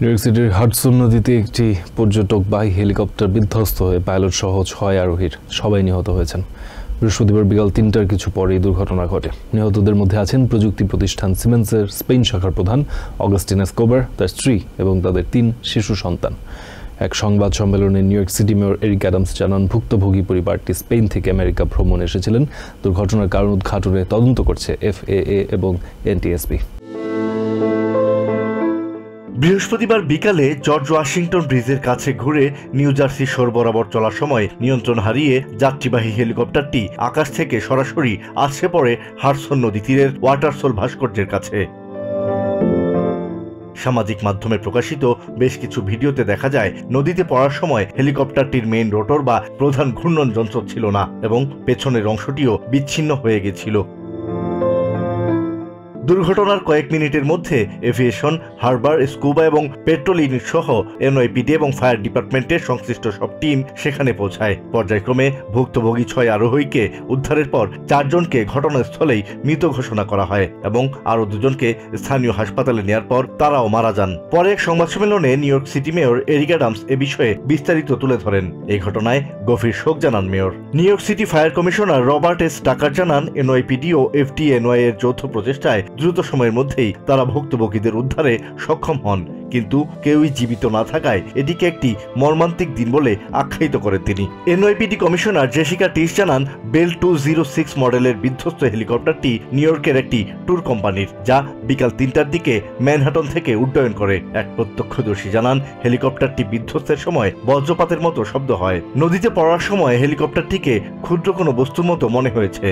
New York সিটির Hudson নদীতে একটি পর্যটকবাহী হেলিকপ্টার বিধ্বস্ত হয়ে পাইলট সহ 6 আরোহীর সবাই নিহত হয়েছেন। বৃহস্পতিবার বিকাল ৩টার কিছু পরে এই দুর্ঘটনা ঘটে। নিহতদের মধ্যে আছেন প্রযুক্তি প্রতিষ্ঠান সিমেন্সের স্পেন শাখার প্রধান অগাস্টিন এসকোবার, তার স্ত্রী এবং তাদের 3 শিশু সন্তান। এক সংবাদ সম্মেলনে New York City mayor Eric Adams জানান, ভুক্তভোগী পরিবারটি স্পেন থেকে আমেরিকা ভ্রমণে এসেছিলেন। দুর্ঘটনার কারণ উদ্ঘাটনে তদন্ত করছে FAA এবং NTSB। বৃহস্পতিবার বিকালে জর্জ ওয়াশিংটন ব্রিজের কাছে ঘুরে নিউ জার্সি শোর বরাবর চলার সময় নিয়ন্ত্রণ হারিয়ে যাত্রীবাহী হেলিকপ্টারটি আকাশ থেকে সরাসরি আসছে পড়ে হাডসন নদী তীরের ওয়াটারসোল ভাস্কর্যের কাছে। সামাজিক মাধ্যমে প্রকাশিত বেশ কিছু ভিডিওতে দেখা যায়, নদীতে পড়ার সময় হেলিকপ্টারটির মেইন রোটর বা প্রধান ঘূর্ণন যন্ত্র ছিল না এবং পেছনের অংশটিও বিচ্ছিন্ন হয়ে গেছিল। দুর্ঘটনার কয়েক মিনিটের মধ্যে এভিয়েশন, হারবার, স্কুবা এবং পেট্রোল ইউনিট সহ NYPD এবং ফায়ার ডিপার্টমেন্টের সংশ্লিষ্ট সব টিম সেখানে পৌঁছায়। পর্যায়ক্রমে ভুক্তভোগী 6 আরোহীকে উদ্ধারের পর 4 জনকে ঘটনাস্থলেই মৃত ঘোষণা করা হয় এবং আরও 2 জনকে স্থানীয় হাসপাতালে নেওয়ার পর তারাও মারা যান। পরে এক সংবাদ সম্মেলনে New York City mayor Eric Adams এ বিষয়ে বিস্তারিত তুলে ধরেন। এই ঘটনায় গভীর শোক জানান mayor. New York City fire commissioner Robert S Tucker জানান, NYPD ও FDNY এর যৌথ প্রচেষ্টায় দ্রুত সময়ের মধ্যেই তারা ভুক্তভোগীদের উদ্ধারে সক্ষম হন, কিন্তু কেউই জীবিত না থাকায় এটিকে একটি মর্মান্তিক দিন বলে আখ্যায়িত করেন তিনি। NYPD কমিশনার জেসিকা টিস জানান, বেল 206 মডেলের বিধ্বস্ত হেলিকপ্টারটি নিউইয়র্কের একটি ট্যুর কোম্পানির, যা বিকাল 3টার দিকে ম্যানহাটন থেকে উড্ডয়ন করে। এক প্রত্যক্ষদর্শী জানান, হেলিকপ্টারটি বিধ্বস্তের সময় বজ্রপাতের মতো শব্দ হয়। নদীতে পড়ার সময় হেলিকপ্টারটিকে ক্ষুদ্র কোনো বস্তুর মতো মনে হয়েছে।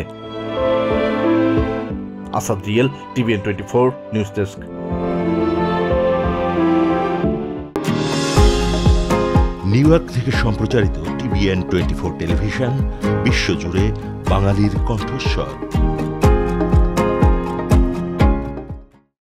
Asad real, TVN 24 news desk. New York থেকে সম্প্রচারিত TVN 24 টেলিভিশন বিশ্বজুড়ে বাঙালির কণ্ঠস্বর।